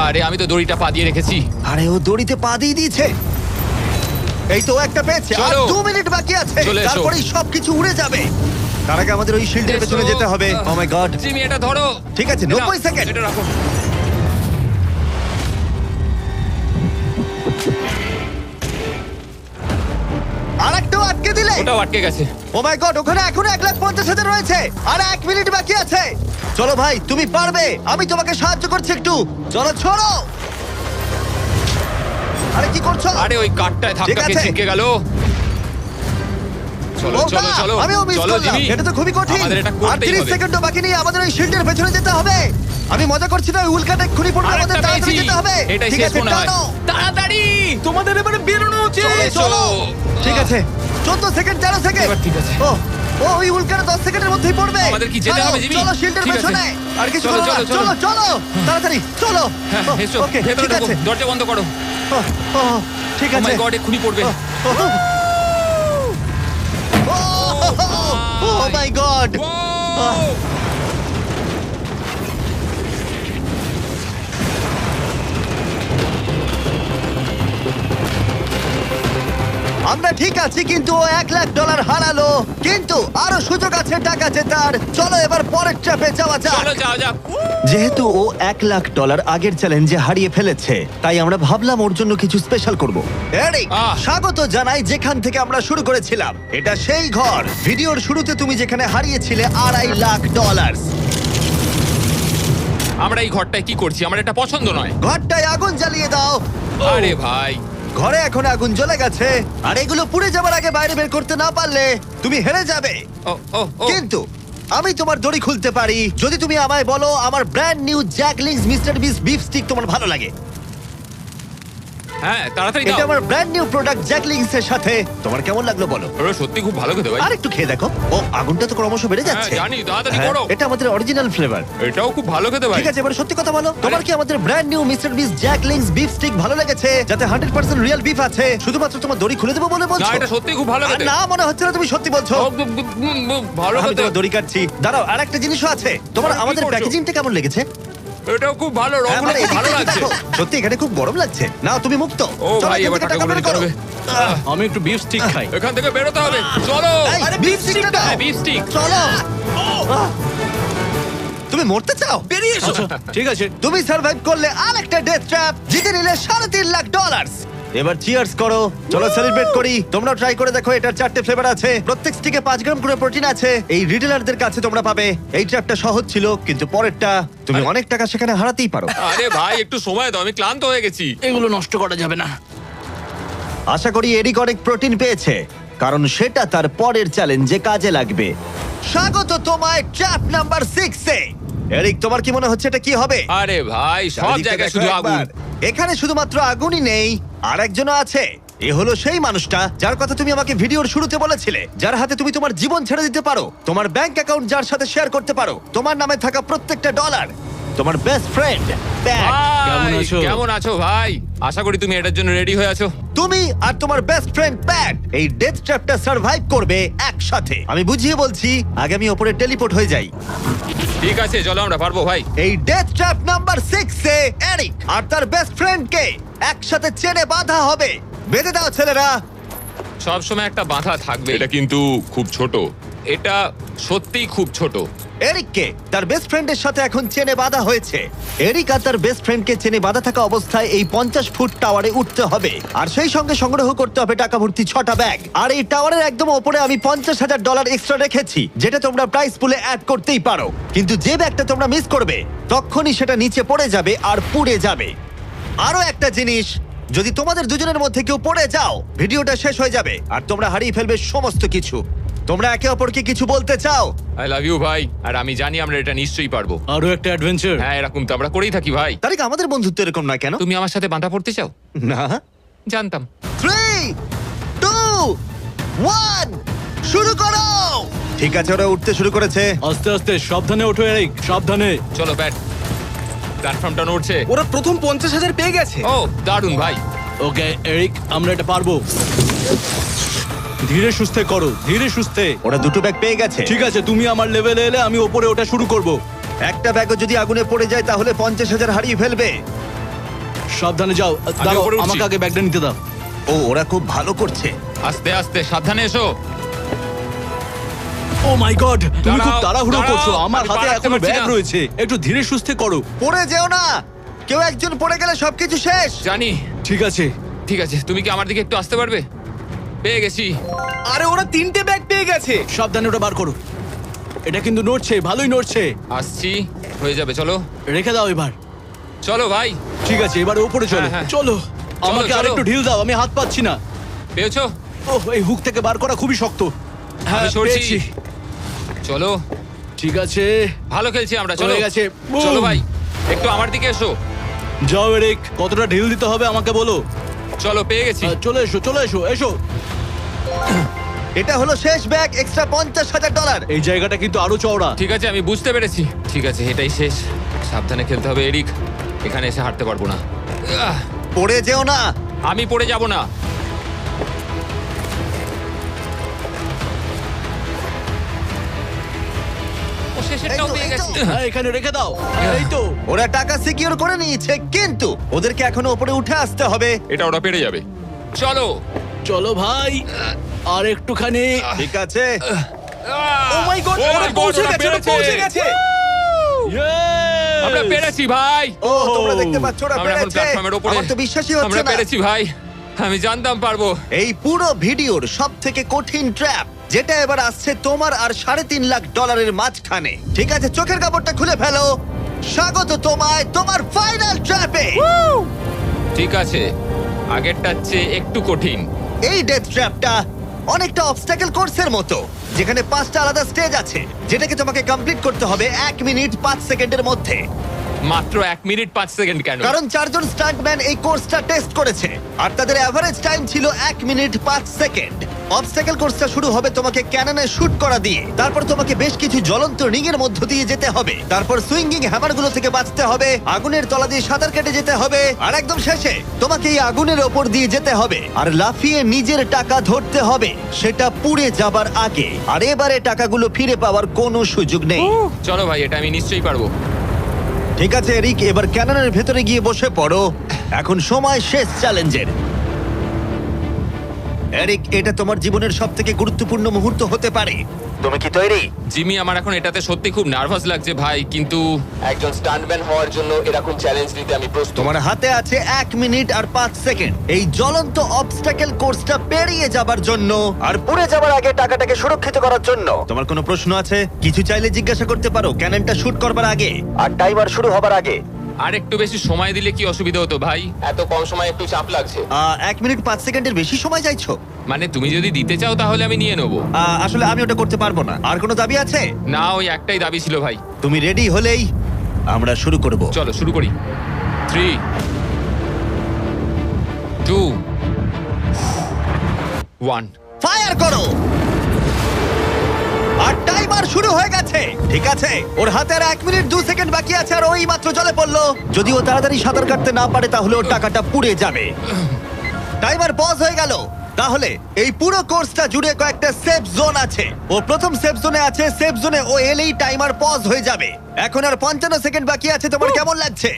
[SPEAKER 1] আরে আমি তো দড়িটা পা দিয়ে রেখেছি।
[SPEAKER 2] আরে ও দড়িতে পা দিয়ে দিয়েছে। এই তো ও একটা পেয়েছে, আর
[SPEAKER 1] চলো।
[SPEAKER 2] 2 মিনিট বাকি আছে।
[SPEAKER 1] চলে এসো।
[SPEAKER 2] তারপরেই সবকিছু উড়ে যাবে। তার আগে আমাদের ওই শিল্ডের
[SPEAKER 1] এসো।
[SPEAKER 2] পেছনে যেতে হবে। ও মাই গড।
[SPEAKER 1] জিমি, এটা ধরো।
[SPEAKER 2] ঠিক আছে,
[SPEAKER 1] এটা
[SPEAKER 2] 90 সেকেন্ড।
[SPEAKER 1] এটা রাখো।
[SPEAKER 2] আরেকটাও আটকে দিলে।
[SPEAKER 1] ওটাও আটকে গেছে।
[SPEAKER 2] ও মাই গড, ওখানে এখনো 1,50,000 রয়েছে আর 1 মিনিট বাকি আছে। চলো ভাই, তুমি পারবে। আমি তোমাকে সাহায্য করছি একটু। চলো ছোড়ো। আরে কি করছো?
[SPEAKER 1] আরে ওই কাঠটায় ধাক্কা
[SPEAKER 2] ঠিক
[SPEAKER 1] খেয়ে
[SPEAKER 2] আছে।
[SPEAKER 1] ছিটকে গেল। চলো
[SPEAKER 2] ও
[SPEAKER 1] চলো
[SPEAKER 2] না,
[SPEAKER 1] চলো।
[SPEAKER 2] আমিও মিস
[SPEAKER 1] চলো
[SPEAKER 2] করলাম।
[SPEAKER 1] জিমি।
[SPEAKER 2] এটা তো খুবই কঠিন।
[SPEAKER 1] আমাদের এটা
[SPEAKER 2] আর
[SPEAKER 1] করতেই
[SPEAKER 2] 30
[SPEAKER 1] হবে।
[SPEAKER 2] সেকেন্ডও বাকি নেই, আমাদের ওই শিল্ডের পেছনে যেতে হবে। আমি মজা করছি না, ওই উল্কাটা এক্ষুনি পড়বে,
[SPEAKER 1] আরেকটা
[SPEAKER 2] আমাদের তাড়াতাড়ি
[SPEAKER 1] পেয়েছি।
[SPEAKER 2] যেতে হবে।
[SPEAKER 1] এটাই
[SPEAKER 2] ঠিক
[SPEAKER 1] শেষ
[SPEAKER 2] আছে,
[SPEAKER 1] মনে হয়।
[SPEAKER 2] টানো।
[SPEAKER 4] তাড়াতাড়ি।
[SPEAKER 3] তোমাদের এবারে বেরোনো উচিত।
[SPEAKER 2] চলো,
[SPEAKER 1] এসো।
[SPEAKER 2] চলো। ঠিক আছে, 14 সেকেন্ড, 13 সেকেন্ড।
[SPEAKER 1] এবার ঠিক আছে।
[SPEAKER 2] ও ও ওই উল্কাটা 10 সেকেন্ডের মধ্যেই পড়বে।
[SPEAKER 1] আমাদের কি যেতে
[SPEAKER 2] চলো,
[SPEAKER 1] হবে, জিমি?
[SPEAKER 2] চলো শিল্ডের
[SPEAKER 1] ঠিক আছে।
[SPEAKER 2] পেছনে। আর কিছু
[SPEAKER 1] চলো,
[SPEAKER 2] করো না।
[SPEAKER 1] চলো,
[SPEAKER 2] চলো চলো তাড়াতাড়ি চলো।
[SPEAKER 1] হ্যাঁ,
[SPEAKER 2] ও,
[SPEAKER 1] এসো।
[SPEAKER 2] ওকে,
[SPEAKER 1] ভেতরে
[SPEAKER 2] ঠিক
[SPEAKER 1] ঢোকো।
[SPEAKER 2] আছে।
[SPEAKER 1] দরজা বন্ধ করো।
[SPEAKER 2] ও, ও, ঠিক
[SPEAKER 1] ও
[SPEAKER 2] আছে।
[SPEAKER 1] মাই গড, এক্ষুনি পড়বে।
[SPEAKER 2] ও মাই গড।
[SPEAKER 1] Wow!
[SPEAKER 2] আমরা ঠিক আছি, কিন্তু ও $1 লাখ হারালো। কিন্তু আরো সুযোগ আছে টাকা জেতার। চলো এবার পরের ট্র্যাপে যাওয়া যাক।
[SPEAKER 1] চলো যাও যাও।
[SPEAKER 2] যেহেতু ও $1 লাখ আগের চ্যালেঞ্জে হারিয়ে ফেলেছে, তাই আমরা ভাবলাম ওর জন্য কিছু স্পেশাল করব। এরিক,
[SPEAKER 1] আহ।
[SPEAKER 2] স্বাগত জানাই যেখান থেকে আমরা শুরু করেছিলাম। এটা সেই ঘর, ভিডিওর শুরুতে তুমি যেখানে হারিয়েছিলে $2.5 লাখ।
[SPEAKER 1] আমরা এই ঘরটায় কি করছি? আমার এটা পছন্দ নয়।
[SPEAKER 2] ঘরটায় আগুন জ্বালিয়ে দাও।
[SPEAKER 1] আরে ভাই,
[SPEAKER 2] ঘরে এখন আগুন জ্বলে গেছে, আর এগুলো পুড়ে যাবার আগে বাইরে বের করতে না পারলে তুমি হেরে যাবে।
[SPEAKER 1] ও ও ও
[SPEAKER 2] কিন্তু আমি তোমার দড়ি খুলতে পারি যদি তুমি আমায় বলো আমার ব্র্যান্ড নিউ জ্যাকলিংস মিস্টার বিস বিফ স্টিক তোমার ভালো লাগে।
[SPEAKER 1] হ্যাঁ, তাড়াতাড়ি
[SPEAKER 2] এটা
[SPEAKER 1] দাও।
[SPEAKER 2] আমার ব্র্যান্ড নিউ প্রোডাক্ট জ্যাকলিংস এর সাথে। তোমার কেমন লাগলো বলো?
[SPEAKER 1] ওরা সত্যি খুব ভালো খেতে ভাই।
[SPEAKER 2] আর একটু খেয়ে দেখো। ও আগুনটা তো ক্রমশ বেড়ে যাচ্ছে।
[SPEAKER 1] হ্যাঁ, জানি, তাড়াতাড়ি
[SPEAKER 2] হ্যাঁ,
[SPEAKER 1] করো।
[SPEAKER 2] এটা আমাদের অরিজিনাল ফ্লেভার।
[SPEAKER 1] এটাও খুব ভালো খেতে ভাই।
[SPEAKER 2] ঠিক আছে, এবার সত্যি কথা বলো, তোমার কি আমাদের ব্র্যান্ড নিউ মিস্টার বিস জ্যাকলিংস বিফ স্টিক ভালো লেগেছে, যাতে 100% রিয়েল বিফ আছে? শুধুমাত্র তোমার দড়ি খুলে দেবো বলে
[SPEAKER 1] না,
[SPEAKER 2] বলছো?
[SPEAKER 1] এটা সত্যি খুব ভালো
[SPEAKER 2] আর
[SPEAKER 1] খেতে।
[SPEAKER 2] না, মনে হচ্ছে না তুমি সত্যি বলছো।
[SPEAKER 1] ও, ভালো
[SPEAKER 2] আমি
[SPEAKER 1] খেতে।
[SPEAKER 2] তোমার দড়ি কাটছি। দাঁড়াও, আর একটা জিনিসও আছে। তোমার
[SPEAKER 1] আরে, কি
[SPEAKER 2] আমাদের
[SPEAKER 1] করছো?
[SPEAKER 2] প্যাকেজিংটা কেমন লেগেছে?
[SPEAKER 1] এটাও খুব ভালো,
[SPEAKER 2] হ্যাঁ,
[SPEAKER 1] রংগুলো
[SPEAKER 2] মানে
[SPEAKER 1] খুব ভালো
[SPEAKER 2] এদিকটা
[SPEAKER 1] লাগছে।
[SPEAKER 2] দেখো। সত্যি এখানে খুব গরম লাগছে। না, তুমি মুক্ত।
[SPEAKER 1] ও
[SPEAKER 2] চলো,
[SPEAKER 1] ভাই,
[SPEAKER 2] এখান
[SPEAKER 1] এবার
[SPEAKER 2] থেকে
[SPEAKER 1] টাকাগুলো
[SPEAKER 2] বের
[SPEAKER 1] নিতে
[SPEAKER 2] করো।
[SPEAKER 1] হবে।
[SPEAKER 3] আমি একটু বিফ স্টিক খাই।
[SPEAKER 1] এখান থেকে বেরোতে হবে। চলো।
[SPEAKER 2] এই,
[SPEAKER 3] আরে,
[SPEAKER 2] beef
[SPEAKER 3] beef
[SPEAKER 2] stick টা
[SPEAKER 3] stick টা,
[SPEAKER 2] দাও।
[SPEAKER 1] beef stick।
[SPEAKER 2] চলো। তুমি মরতে চাও?
[SPEAKER 3] বেরিয়ে এসো। ঠিক আছে।
[SPEAKER 2] তুমি সার্ভাইভ করলে আরেকটা ডেথ ট্র্যাপ, জিতে নিলে $3.5 লাখ। এবার চিয়ার্স করো, চলো সেলিব্রেট করি। তোমরা ট্রাই করে দেখো, এটার 4টে ফ্লেভার আছে, প্রত্যেক স্টিকে 5 গ্রাম করে প্রোটিন আছে। এই রিটেলারদের কাছে তোমরা পাবে। এই ট্র্যাপটা সহজ ছিল, কিন্তু পরেরটা তুমি অনেক টাকা সেখানে হারাতেই পারো।
[SPEAKER 1] আরে ভাই, একটু সময় দাও, আমি ক্লান্ত হয়ে গেছি।
[SPEAKER 3] এগুলো নষ্ট করা যাবে না।
[SPEAKER 2] আশা করি এরিক অনেক প্রোটিন পেয়েছে, কারণ সেটা তার পরের চ্যালেঞ্জে কাজে লাগবে। স্বাগত তোমায় ট্র্যাপ নাম্বার 6 এ। এরিক, তোমার কি মনে হচ্ছে এটা কি হবে?
[SPEAKER 1] আরে ভাই, সব
[SPEAKER 2] চারিদিকে
[SPEAKER 1] জায়গায়
[SPEAKER 2] দেখো
[SPEAKER 1] শুধু
[SPEAKER 2] একবার।
[SPEAKER 1] আগুন।
[SPEAKER 2] এখানে শুধুমাত্র আগুনই নেই, আর একজনও আছে। এ হলো সেই মানুষটা যার কথা তুমি আমাকে ভিডিওর শুরুতে বলেছিলে, যার হাতে তুমি তোমার জীবন ছেড়ে দিতে পারো, তোমার ব্যাংক অ্যাকাউন্ট যার সাথে শেয়ার করতে পারো, তোমার নামে থাকা প্রত্যেকটা ডলার, তোমার বেস্ট ফ্রেন্ড প্যাট।
[SPEAKER 3] কেমন
[SPEAKER 1] ভাই,
[SPEAKER 3] আছো?
[SPEAKER 1] কেমন আছো ভাই? আশা করি তুমি এটার জন্য রেডি হয়ে আছো।
[SPEAKER 2] তুমি আর তোমার বেস্ট ফ্রেন্ড প্যাট এই ডেথ ট্র্যাপটা সার্ভাইভ করবে একসাথে। আমি বুঝিয়ে বলছি, আগে আমি ওপরে টেলিপোর্ট হয়ে যাই।
[SPEAKER 1] ঠিক আছে, চলো আমরা পারবো ভাই।
[SPEAKER 2] এই ডেথ ট্র্যাপ নাম্বার 6 এ এরিক আর তার বেস্ট ফ্রেন্ডকে একসাথে চেনে বাঁধা হবে। বেঁধে দাও ছেলেরা।
[SPEAKER 1] সব সময় একটা বাধা থাকবে।
[SPEAKER 5] এটা কিন্তু খুব ছোট।
[SPEAKER 1] এটা সত্যিই খুব ছোট।
[SPEAKER 2] এরিককে তার বেস্ট ফ্রেন্ডের সাথে এখন চেনে বাঁধা হয়েছে। এরিক আর তার বেস্ট ফ্রেন্ডকে চেনে বাঁধা থাকা অবস্থায় এই 50 ফুট টাওয়ারে উঠতে হবে, আর সেই সঙ্গে সংগ্রহ করতে হবে টাকা ভর্তি 6টা ব্যাগ। আর এই টাওয়ারের একদম ওপরে আমি $50,000 এক্সট্রা রেখেছি, যেটা তোমরা প্রাইস পুলে অ্যাড করতেই পারো। কিন্তু যে ব্যাগটা তোমরা মিস করবে তখনই সেটা নিচে পড়ে যাবে আর পুড়ে যাবে। আরো একটা জিনিস, যদি তোমাদের দুজনের মধ্যে কেউ পড়ে যাও, ভিডিওটা শেষ হয়ে যাবে আর তোমরা হারিয়ে ফেলবে সমস্ত কিছু। তোমরা একে অপরকে কিছু বলতে চাও?
[SPEAKER 1] আই লাভ ইউ ভাই, আর আমি জানি আমরা এটা নিশ্চয়ই পারবো।
[SPEAKER 3] আরো একটা অ্যাডভেঞ্চার।
[SPEAKER 1] হ্যাঁ, এরকম তো আমরা করেই থাকি ভাই।
[SPEAKER 2] তারিক, আমাদের বন্ধুত্ব এরকম না কেন?
[SPEAKER 1] তুমি আমার সাথে বাঁধা পড়তে চাও?
[SPEAKER 2] না।
[SPEAKER 1] জানতাম।
[SPEAKER 2] 3, 2, 1, শুরু করো। ঠিক আছে, ওরা উঠতে শুরু করেছে।
[SPEAKER 3] আস্তে আস্তে, সাবধানে ওঠো এরিক, সাবধানে।
[SPEAKER 1] চলো ব্যাট, প্ল্যাটফর্মটা নড়ছে।
[SPEAKER 6] ওরা প্রথম 50,000 পেয়ে গেছে।
[SPEAKER 1] ও দারুণ ভাই।
[SPEAKER 3] ওকে এরিক, আমরা এটা পারবো। ধীরে সুস্থে করো, ধীরে সুস্থে।
[SPEAKER 2] ওরা দুটো ব্যাগ পেয়ে গেছে।
[SPEAKER 3] ঠিক আছে, তুমি আমার লেভেলে এলে আমি ওপরে ওটা শুরু করব।
[SPEAKER 2] একটা ব্যাগও যদি আগুনে পড়ে যায় তাহলে 50,000 হারিয়ে ফেলবে।
[SPEAKER 3] সাবধানে যাও। দাঁড়াও,
[SPEAKER 1] উপরে উঠছি।
[SPEAKER 3] আমাকে আগে ব্যাগটা নিতে দাও।
[SPEAKER 2] ও, ওরা খুব ভালো করছে।
[SPEAKER 1] আস্তে আস্তে, সাবধানে এসো।
[SPEAKER 3] ও মাই গড, তুমি খুব
[SPEAKER 1] দাঁড়াও,
[SPEAKER 3] তাড়াহুড়ো
[SPEAKER 1] দাঁড়াও,
[SPEAKER 3] করছো। আমার
[SPEAKER 1] আমি
[SPEAKER 3] হাতে
[SPEAKER 1] পালাতে
[SPEAKER 3] এখনো
[SPEAKER 1] পারছি
[SPEAKER 3] ব্যাগ
[SPEAKER 1] না।
[SPEAKER 3] রয়েছে, একটু ধীরে সুস্থে করো।
[SPEAKER 2] পড়ে যেও না, কেউ একজন পড়ে গেলে সবকিছু শেষ।
[SPEAKER 1] জানি।
[SPEAKER 3] ঠিক আছে।
[SPEAKER 1] ঠিক আছে, তুমি কি আমার দিকে একটু আসতে পারবে? পেয়ে গেছি।
[SPEAKER 6] আরে ওরা 3টে ব্যাগ পেয়ে গেছে।
[SPEAKER 3] সাবধানে ওটা বার করো। এটা কিন্তু নড়ছে, ভালোই নড়ছে।
[SPEAKER 1] আসছি, হয়ে যাবে। চলো
[SPEAKER 3] রেখে দাও এবার।
[SPEAKER 1] চলো ভাই।
[SPEAKER 3] ঠিক আছে, এবার উপরে চলো।
[SPEAKER 1] হ্যাঁ, হ্যাঁ।
[SPEAKER 3] চলো, আমাকে
[SPEAKER 1] চলো।
[SPEAKER 3] আরেকটু ঢিল দাও, আমি হাত পাচ্ছি না।
[SPEAKER 1] পেয়েছো?
[SPEAKER 3] ওহ, এই হুক থেকে বার করা খুবই শক্ত। হ্যাঁ,
[SPEAKER 1] আমি সরছি।
[SPEAKER 3] পেয়েছি।
[SPEAKER 1] চলো,
[SPEAKER 3] ঠিক আছে,
[SPEAKER 1] ভালো খেলছি আমরা। চলো
[SPEAKER 3] হয়ে গেছে। বুম।
[SPEAKER 1] চলো ভাই, একটু আমার দিকে এসো।
[SPEAKER 3] যাও এরিক, কতটা ঢিল দিতে হবে আমাকে বলো।
[SPEAKER 1] চলো, পেয়ে গেছি।
[SPEAKER 3] চলে এসো, চলে এসো, এসো।
[SPEAKER 2] এটা হলো শেষ ব্যাগ, এক্সট্রা $50,000।
[SPEAKER 3] এই জায়গাটা কিন্তু আরো চওড়া।
[SPEAKER 1] ঠিক আছে, আমি বুঝতে পেরেছি। ঠিক আছে, এটাই শেষ। সাবধানে খেলতে হবে এরিক, এখানে এসে হারতে পারবো না।
[SPEAKER 2] পড়ে যেও না।
[SPEAKER 1] আমি পড়ে যাব না। ও শেষেরটাও
[SPEAKER 2] এই তো,
[SPEAKER 1] পেয়ে
[SPEAKER 2] এই তো।
[SPEAKER 1] গেছি।
[SPEAKER 3] হ্যাঁ, এখানে রেখে দাও। এই তো।
[SPEAKER 2] ওরা টাকা সিকিউর করে নিয়েছে, কিন্তু ওদেরকে এখনো উপরে উঠে আসতে হবে।
[SPEAKER 5] এটা ওরা পেরে যাবে।
[SPEAKER 1] চলো।
[SPEAKER 3] চলো ভাই, আর একটুখানি।
[SPEAKER 2] ঠিক আছে,
[SPEAKER 6] ও মাই গড,
[SPEAKER 1] Oh
[SPEAKER 6] ওরা
[SPEAKER 1] my God,
[SPEAKER 6] পৌঁছে
[SPEAKER 1] ওরা
[SPEAKER 6] গেছে, ওরা
[SPEAKER 1] পেরেছে।
[SPEAKER 6] পৌঁছে গেছে।
[SPEAKER 3] Yes!
[SPEAKER 1] আমরা পেরেছি ভাই।
[SPEAKER 2] ও তোমরা দেখতে পাচ্ছ ওরা
[SPEAKER 1] আমরা এখন
[SPEAKER 2] পেরেছে।
[SPEAKER 1] প্ল্যাটফর্মের উপরে।
[SPEAKER 2] আমার তো বিশ্বাসই হচ্ছে
[SPEAKER 1] আমরা
[SPEAKER 2] না।
[SPEAKER 1] পেরেছি ভাই, আমি জানতাম পারবো।
[SPEAKER 2] এই পুরো ভিডিওর সবথেকে কঠিন ট্র্যাপ, যেটা এবার আসছে তোমার আর $3.5 লাখ মাঝখানে। ঠিক আছে, চোখের কাপড়টা খুলে ফেলো। স্বাগত তোমায় তোমার ফাইনাল ট্র্যাপে।
[SPEAKER 1] ঠিক আছে, আগেরটার চেয়ে একটু কঠিন।
[SPEAKER 2] এই ডেথ ট্র্যাপটা অনেকটা অবস্টাকেল কোর্সের মতো, যেখানে 5টা আলাদা স্টেজ আছে, যেটাকে তোমাকে কমপ্লিট করতে হবে 1 মিনিট 5 সেকেন্ডের মধ্যে।
[SPEAKER 1] মাত্র 1 মিনিট 5 সেকেন্ড কেন?
[SPEAKER 2] কারণ 4 জন স্টান্টম্যান এই কোর্সটা টেস্ট করেছে, আর তাদের এভারেজ টাইম ছিল 1 মিনিট 5 সেকেন্ড। অবস্টাকেল কোর্সটা শুরু হবে তোমাকে ক্যাননে শুট করা দিয়ে, তারপর তোমাকে বেশ কিছু জ্বলন্ত রিং এর মধ্য দিয়ে যেতে হবে, তারপর সুইঙ্গিং হ্যামারগুলো থেকে বাঁচতে হবে, আগুনের তলা দিয়ে সাঁতার কেটে যেতে হবে, আর একদম শেষে তোমাকে এই আগুনের ওপর দিয়ে যেতে হবে আর লাফিয়ে নিজের টাকা ধরতে হবে, সেটা পুড়ে যাবার আগে। আর এবারে টাকাগুলো ফিরে পাওয়ার কোনো সুযোগ নেই।
[SPEAKER 1] চলো ভাই, এটা আমি নিশ্চয়ই পারবো।
[SPEAKER 2] ঠিক আছে এরিক, এবার ক্যাননের ভেতরে গিয়ে বসে পড়ো। এখন সময় শেষ চ্যালেঞ্জের। এরিক, এটা তোমার জীবনের সবথেকে গুরুত্বপূর্ণ মুহূর্ত হতে পারে। তুমি কি তৈরি?
[SPEAKER 1] জিমি, আমার এখন এটাতে সত্যি খুব নার্ভাস লাগছে ভাই, কিন্তু একজন স্টান্টম্যান হওয়ার জন্য এরকম চ্যালেঞ্জ নিতে আমি প্রস্তুত।
[SPEAKER 2] তোমার হাতে আছে 1 মিনিট আর 5 সেকেন্ড এই জ্বলন্ত অবস্টাকেল কোর্সটা পেরিয়ে যাবার জন্য আর পুড়ে যাবার আগে টাকাটাকে সুরক্ষিত করার জন্য। তোমার কোনো প্রশ্ন আছে? কিছু চাইলে জিজ্ঞাসা করতে পারো ক্যাননটা শুট করবার আগে আর টাইমার শুরু হবার আগে।
[SPEAKER 1] আর একটু বেশি সময় দিলে কি অসুবিধা হতো ভাই? এত কম সময় একটু চাপ লাগছে।
[SPEAKER 2] 1 মিনিট 5 সেকেন্ডের বেশি সময় চাইছো?
[SPEAKER 1] মানে তুমি যদি দিতে চাও তাহলে আমি নিয়ে নেবো।
[SPEAKER 2] আসলে আমি ওটা করতে পারবো না। আর কোনো দাবি আছে?
[SPEAKER 1] না, ওই একটাই দাবি ছিল ভাই।
[SPEAKER 2] তুমি রেডি হলেই আমরা শুরু করব।
[SPEAKER 1] চলো শুরু করি। 3, 2, 1
[SPEAKER 2] ফায়ার করো। আর টাইমার শুরু হয়ে গেছে। ঠিক আছে, ওর হাতে আর 1 মিনিট 2 সেকেন্ড বাকি আছে, আর ওই মাত্র জলে পড়লো। যদি ও তাড়াতাড়ি সাঁতার কাটতে না পারে তাহলে ওর টাকাটা পুড়ে যাবে। টাইমার পজ হয়ে গেল। তাহলে এই পুরো কোর্সটা জুড়ে কয়েকটা সেফ জোন আছে। ও প্রথম সেফ জোনে আছে। সেফ জোনে ও এলেই টাইমার পজ হয়ে যাবে। এখন আর 55 সেকেন্ড বাকি আছে। তোমার কেমন লাগছে?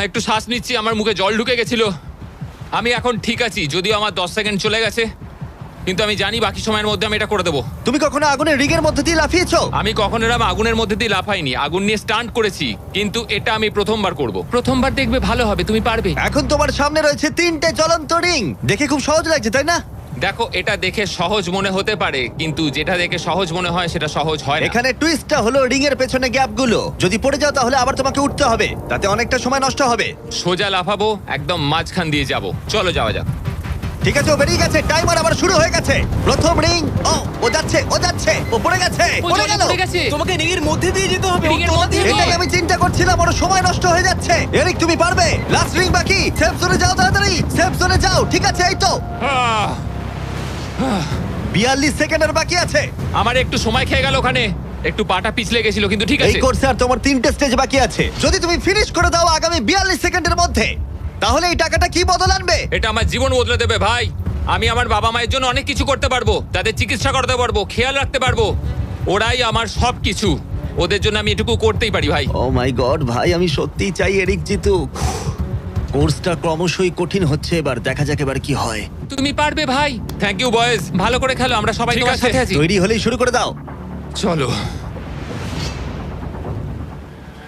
[SPEAKER 1] একটু শ্বাস নিচ্ছি, আমার মুখে জল ঢুকে গেছিল। আমি এখন ঠিক আছি, যদিও আমার 10 সেকেন্ড চলে গেছে, কিন্তু আমি জানি বাকি সময়ের মধ্যে আমি এটা করে দেবো।
[SPEAKER 2] তুমি কখনো আগুনের রিগের মধ্যে দিয়ে লাফিয়েছো?
[SPEAKER 1] আমি কখনো এরকম আগুনের মধ্যে দিয়ে লাফাইনি, আগুন নিয়ে স্টান্ট করেছি, কিন্তু এটা আমি প্রথমবার করব। প্রথমবার দেখবে ভালো হবে, তুমি পারবে।
[SPEAKER 2] এখন তোমার সামনে রয়েছে 3টে জ্বলন্ত রিং। দেখে খুব সহজ লাগছে, তাই না?
[SPEAKER 1] দেখো, এটা দেখে সহজ মনে হতে পারে, কিন্তু যেটা দেখে সহজ মনে হয় সেটা সহজ হয় না।
[SPEAKER 2] এখানে টুইস্টটা হলো রিং এর পেছনে গ্যাপগুলো। যদি পড়ে যাও তাহলে আবার তোমাকে উঠতে হবে, তাতে অনেকটা সময় নষ্ট হবে।
[SPEAKER 1] সোজা লাফাবো, একদম মাঝখান দিয়ে যাব। চলো যাওয়া যাক।
[SPEAKER 2] ঠিক আছে, ও বেরিয়ে গেছে। টাইমার আবার শুরু হয়ে গেছে। প্রথম রিং। ও যাচ্ছে, ও পড়ে গেছে।
[SPEAKER 4] ও
[SPEAKER 2] পড়ে
[SPEAKER 4] জলে
[SPEAKER 2] গেল।
[SPEAKER 4] পড়ে গেছে।
[SPEAKER 6] তোমাকে রিং এর মধ্যে দিয়ে যেতে হবে।
[SPEAKER 4] রিং এর মধ্যে দিয়ে।
[SPEAKER 2] এটাই আমি চিন্তা করছিলাম, ওর সময় নষ্ট হয়ে যাচ্ছে। এরিক, তুমি পারবে। লাস্ট রিং বাকি। সেফ জোনে যাও, তাড়াতাড়ি সেফ জোনে যাও। ঠিক আছে, এই তো
[SPEAKER 1] আহ,
[SPEAKER 2] 42 সেকেন্ডের বাকি আছে।
[SPEAKER 1] আমার একটু সময় খেয়ে গেল ওখানে, একটু পাটা পিছলে গেছিল, কিন্তু ঠিক
[SPEAKER 2] এই
[SPEAKER 1] আছে।
[SPEAKER 2] কোর্সে আর তোমার 3টে স্টেজ বাকি আছে। যদি তুমি ফিনিশ করে দাও আগামী 42 সেকেন্ডের মধ্যে, তাহলে এই টাকাটা কি বদল আনবে?
[SPEAKER 1] এটা আমার জীবন বদলে দেবে ভাই। আমি আমার বাবা মায়ের জন্য অনেক কিছু করতে পারবো, তাদের চিকিৎসা করতে পারবো, খেয়াল রাখতে পারবো। ওরাই আমার সব কিছু, ওদের জন্য আমি এটুকু করতেই পারি ভাই।
[SPEAKER 2] ও মাই গড ভাই, আমি সত্যিই চাই এরিক জিতুক। কোর্সটা ক্রমশই কঠিন হচ্ছে, এবার দেখা যাক এবার কি হয়।
[SPEAKER 1] তুমি পারবে ভাই। থ্যাংক ইউ বয়েজ, ভালো করে খেলো, আমরা সবাই ঠিক তোমার আছে। সাথে আছি।
[SPEAKER 2] তৈরি হলেই শুরু করে দাও।
[SPEAKER 1] চলো।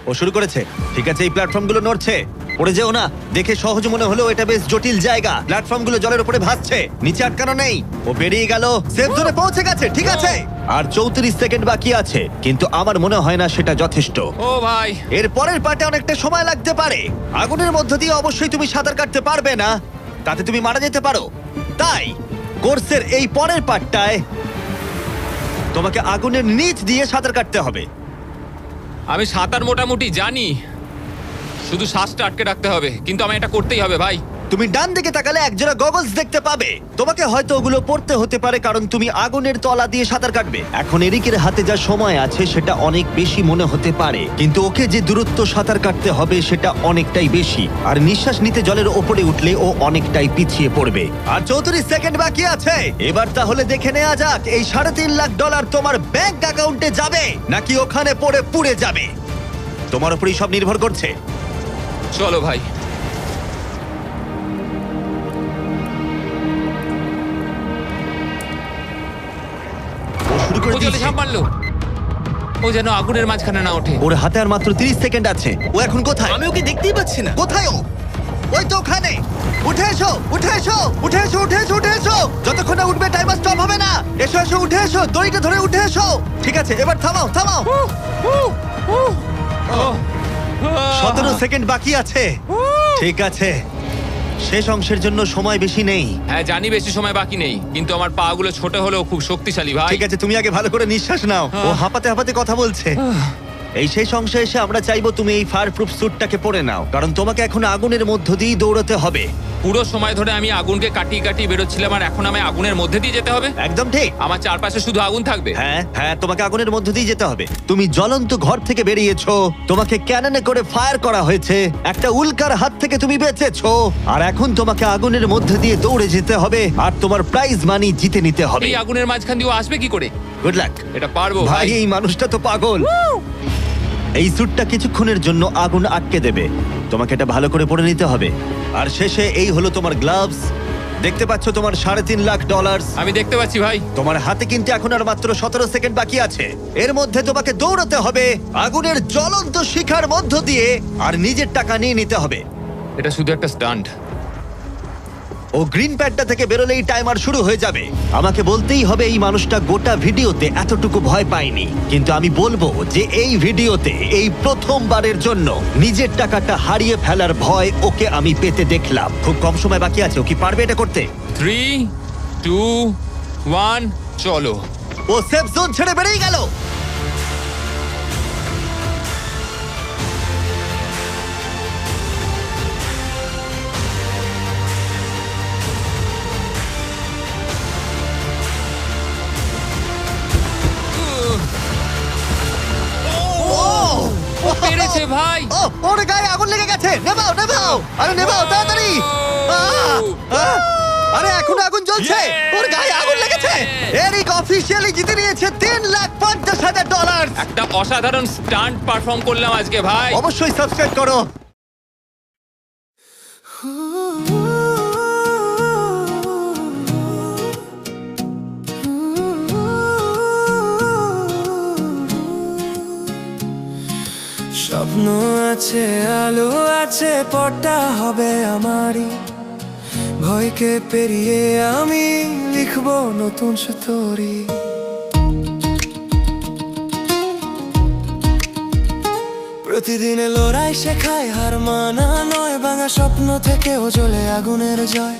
[SPEAKER 2] ও শুরু করেছে। ঠিক আছে, এই প্ল্যাটফর্মগুলো নড়ছে, পড়ে যেও না। দেখে সহজ মনে হলেও এটা বেশ জটিল জায়গা। প্ল্যাটফর্মগুলো জলের উপরে ভাসছে, নিচে আটকানো নেই। ও বেরিয়ে গেল, সেফ জোনে পৌঁছে গেছে। ঠিক আছে, আর 34 সেকেন্ড বাকি আছে, কিন্তু আমার মনে হয় না সেটা যথেষ্ট।
[SPEAKER 1] ও ভাই,
[SPEAKER 2] এর পরের পার্টে অনেকটা সময় লাগতে পারে। আগুনের মধ্য দিয়ে অবশ্যই তুমি সাঁতার কাটতে পারবে না, তাতে তুমি মারা যেতে পারো। তাই কোর্সের এই পরের পার্টটায় তোমাকে আগুনের নিচ দিয়ে সাঁতার কাটতে হবে।
[SPEAKER 1] আমি সাঁতার মোটামুটি জানি, শুধু শ্বাসটা আটকে রাখতে হবে, কিন্তু আমি এটা করতেই হবে ভাই।
[SPEAKER 2] তুমি ডান দিকে তাকালে একজোড়া গগলস দেখতে পাবে। তোমাকে হয়তো ওগুলো পড়তে হতে পারে, কারণ তুমি আগুনের তলা দিয়ে সাঁতার কাটবে। এখন এরিকের হাতে যা সময় আছে সেটা অনেক বেশি মনে হতে পারে, কিন্তু ওকে যে দূরত্ব সাঁতার কাটতে হবে সেটা অনেকটাই বেশি। আর নিঃশ্বাস নিতে জলের ওপরে উঠলে ও অনেকটাই পিছিয়ে পড়বে। আর 34 সেকেন্ড বাকি আছে। এবার তাহলে দেখে নেওয়া যাক এই $3.5 লাখ তোমার ব্যাংক অ্যাকাউন্টে যাবে নাকি ওখানে পড়ে পুড়ে যাবে। তোমার উপরেই সব নির্ভর করছে।
[SPEAKER 1] চলো ভাই।
[SPEAKER 2] ও শুরু করে
[SPEAKER 1] ও জলে
[SPEAKER 2] দিয়েছে।
[SPEAKER 1] ঝাঁপ মারলো, ও যেন আগুনের মাঝখানে না ওঠে।
[SPEAKER 2] ওর হাতে আর মাত্র 30 সেকেন্ড আছে। ও এখন কোথায়?
[SPEAKER 6] আমি ওকে দেখতেই পাচ্ছি না।
[SPEAKER 2] কোথায় ও? ওই তো ওখানে। উঠে এসো, উঠে এসো, উঠে এসো, উঠে এসো, উঠে এসো। যতক্ষণ না উঠবে টাইমার স্টপ হবে না। এসো এসো, উঠে এসো, দড়িটা ধরে উঠে এসো। ঠিক আছে, এবার থামাও, থামাও। 17 সেকেন্ড বাকি আছে। ঠিক আছে, শেষ অংশের জন্য সময় বেশি নেই।
[SPEAKER 1] হ্যাঁ জানি বেশি সময় বাকি নেই, কিন্তু আমার পা গুলো ছোট হলেও খুব শক্তিশালী ভাই।
[SPEAKER 2] ঠিক আছে, তুমি আগে ভালো করে নিঃশ্বাস নাও। ও হাঁপাতে হাঁপাতে কথা বলছে। এই শেষ অংশে এসে আমরা চাইবো তুমি এই ফায়ার প্রুফ স্যুটটাকে পরে নাও, কারণ তোমাকে এখন আগুনের মধ্য দিয়েই দৌড়াতে হবে।
[SPEAKER 1] পুরো সময় ধরে আমি আগুনকে কাটিয়ে কাটিয়ে বেরোচ্ছিলাম, আর এখন আমি আগুনের মধ্যে দিয়ে যেতে হবে।
[SPEAKER 2] একদম ঠিক।
[SPEAKER 1] আমার চারপাশে শুধু আগুন থাকবে।
[SPEAKER 2] হ্যাঁ হ্যাঁ, তোমাকে আগুনের মধ্য দিয়ে যেতে হবে। তুমি জ্বলন্ত ঘর থেকে বেরিয়েছো, তোমাকে ক্যাননে করে ফায়ার করা হয়েছে, একটা উল্কার হাত থেকে তুমি বেঁচেছো, আর এখন তোমাকে আগুনের মধ্য দিয়ে দৌড়ে যেতে হবে, আর তোমার প্রাইজ মানি জিতে নিতে হবে।
[SPEAKER 1] এই আগুনের মাঝখান দিয়ে ও আসবে কি করে?
[SPEAKER 2] Good luck.
[SPEAKER 1] এটা পারবো
[SPEAKER 2] ভাই,
[SPEAKER 1] ভাই।
[SPEAKER 2] এই মানুষটা তো পাগল। এই স্যুটটা কিছুক্ষণের জন্য আগুন আটকে দেবে, তোমাকে এটা ভালো করে পরে নিতে হবে। আর শেষে এই হলো তোমার গ্লাভস। দেখতে পাচ্ছ তোমার $3.5 লাখ।
[SPEAKER 1] আমি দেখতে পাচ্ছি ভাই।
[SPEAKER 2] তোমার হাতে কিন্তু এখন আর মাত্র 17 সেকেন্ড বাকি আছে। এর মধ্যে তোমাকে দৌড়াতে হবে আগুনের জ্বলন্ত শিখার মধ্য দিয়ে, আর নিজের টাকা নিয়ে নিতে হবে।
[SPEAKER 1] এটা শুধু একটা স্টান্ট।
[SPEAKER 2] ও গ্রিন প্যাডটা থেকে বেরোলেই টাইমার শুরু হয়ে যাবে। আমাকে বলতেই হবে এই মানুষটা গোটা ভিডিওতে এতটুকু ভয় পায়নি, কিন্তু আমি বলবো যে এই ভিডিওতে এই প্রথমবারের জন্য নিজের টাকাটা হারিয়ে ফেলার ভয় ওকে আমি পেতে দেখলাম। খুব কম সময় বাকি আছে, ও কি পারবে এটা করতে?
[SPEAKER 1] 3, 2, 1, চলো।
[SPEAKER 2] ও সেফ জোন ছেড়ে বেরিয়ে গেল।
[SPEAKER 1] ভাই
[SPEAKER 2] ও ওর গায়ে আগুন লেগে গেছে, নেভাও নেভাও, আরে নেভাও তাড়াতাড়ি। আহ! আহ! আরে এখন আগুন জ্বলছে, ওর গায়ে আগুন লেগেছে। এরিক অফিশিয়ালি জিতে নিয়েছে $3,50,000।
[SPEAKER 1] একটা অসাধারণ স্টান্ট পারফর্ম করলাম আজকে ভাই।
[SPEAKER 2] অবশ্যই সাবস্ক্রাইব করো।
[SPEAKER 7] স্বপ্ন আছে, আলো আছে, পথটা হবে আমারই। ভয়কে পেরিয়ে আমি লিখবো নতুন স্টোরি। প্রতিদিনে লড়াই শেখায়, হার মানা নয়, ভাঙা স্বপ্ন থেকেও জ্বলে আগুনের জয়।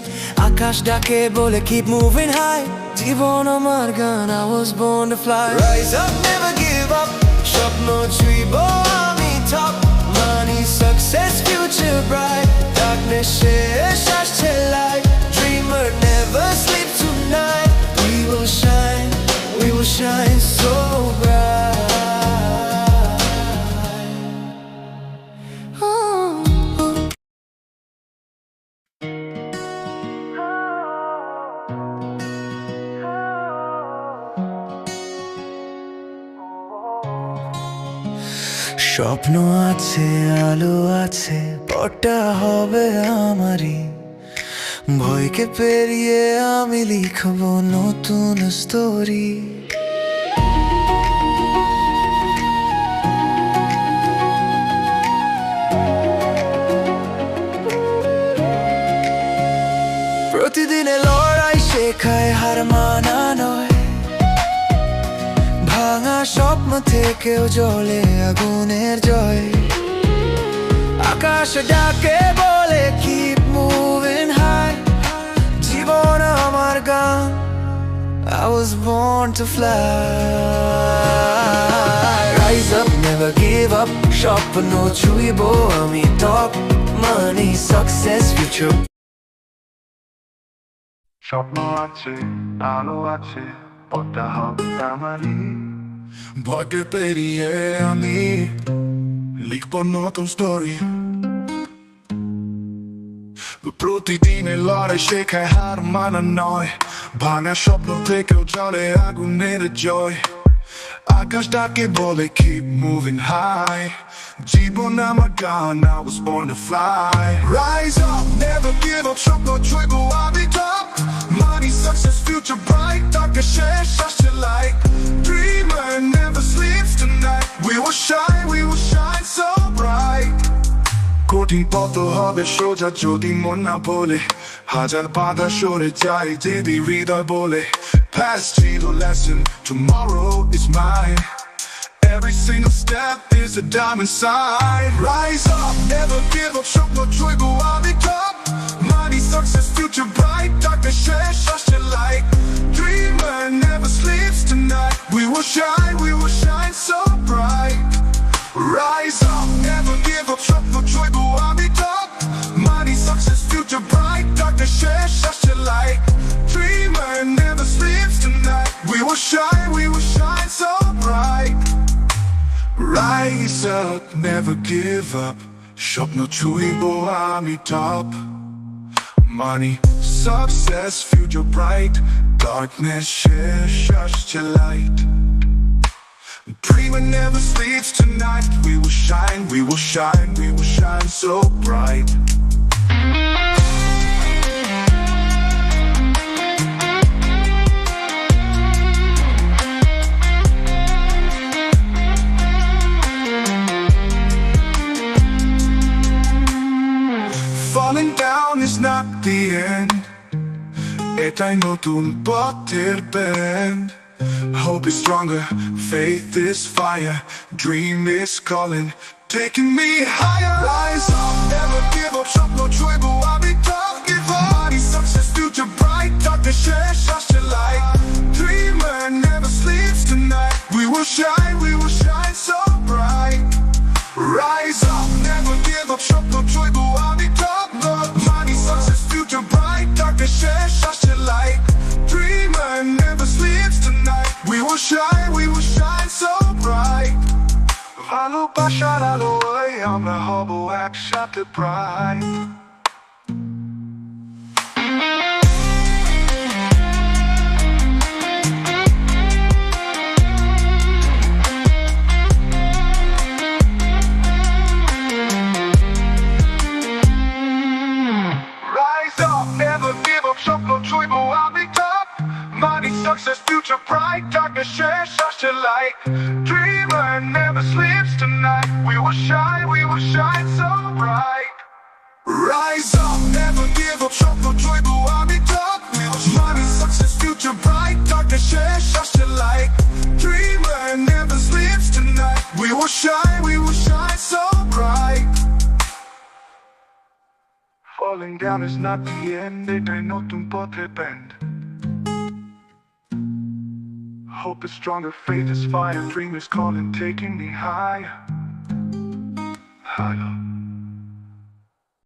[SPEAKER 7] আকাশ ডাকে বলে keep moving high, জীবন আমার গান, I was born to fly. Rise up, never give up, স্বপ্ন ছুঁইবো আমি top. Money, success, future bright, darkness শেষ আসছে light. Dreamer never sleep tonight, we will shine so bright. স্বপ্ন আছে, আলো আছে, পথটা হবে আমারই। ভয়কে পেরিয়ে আমি লিখবো নতুন স্টোরি। প্রতিদিনে লড়াই শেখায়, হার মানা নয়, ভাঙা স্বপ্ন থেকেও জ্বলে আগুনের জয়। আকাশ ডাকে বলে keep moving high, জীবন আমার গান, I was born to fly. Rise up, never give up, স্বপ্ন ছুঁইবো আমি top. Money, success, future.
[SPEAKER 8] স্বপ্ন আছে, আলো আছে, পথটা হবে আমারই। ভয়কে পেরিয়ে আমি লিখবো নতুন স্টোরি। প্রতিদিনে লড়াই শেখায়, হার মানা নয়, ভাঙা স্বপ্ন থেকেও জ্বলে আগুনের জয়। আকাশ ডাকে বলে keep moving high, জীবন আমার গান, I was born to fly. Rise up, never give up, স্বপ্ন ছুঁইবো আমি top. Money, success, future bright, darkness শেষ আসছে light. Dreamer never sleeps tonight, we will shine so bright. কঠিন পথ হবে সোজা যদি মন না বলে, হাজার বাধা সরে যায় যদি হৃদয় বলে। Past ছিল lesson, tomorrow is mine. Every single step is a diamond sign. Rise up, never give up, স্বপ্ন ছুঁইবো আমি top. Money, success, future bright, darkness শেষ আসছে light. Dreamer never sleeps tonight, we will shine so bright. Rise up, never give up, স্বপ্ন ছুঁইবো আমি top. Money, success, future bright, darkness শেষ আসছে light. Dreamer never sleeps tonight, we will shine so bright. Rise up, never give up, স্বপ্ন ছুঁইবো আমি top. Money, success, future bright, darkness শেষ আসছে light. Dreamer never sleeps tonight, we will shine so bright. Falling down is not the end, এটাই নতুন পথের bend. Hope is stronger, faith is fire, dream is calling, taking me higher. Rise up, never give up, স্বপ্ন ছুঁইবো আমি top. Give up, money, success, future bright, darkness শেষ আসছে light. Dreamer never sleeps tonight, we will shine so bright. Rise up, never give up, স্বপ্ন ছুঁইবো আমি top. Money, success, future bright, darkness শেষ আসছে light. Dreamer never sleeps tonight, we will shine so bright. ভালোবাসার আলো আমরা হব একসাথে প্রায় Rise up, never give up, স্বপ্ন ছুঁইব আমি top Money, success, future, pride, darkness, share such a light Dreamer never sleeps tonight We will shine so bright Rise up, never give up, স্বপ্ন ছুঁইব আমি top Money, success, future, pride, darkness, share such a light Dreamer never sleeps tonight We will shine so bright Falling down is not the end, এটাই নতুন পথে bend Hope is stronger, faith is fire, dream is calling, taking me higher Higher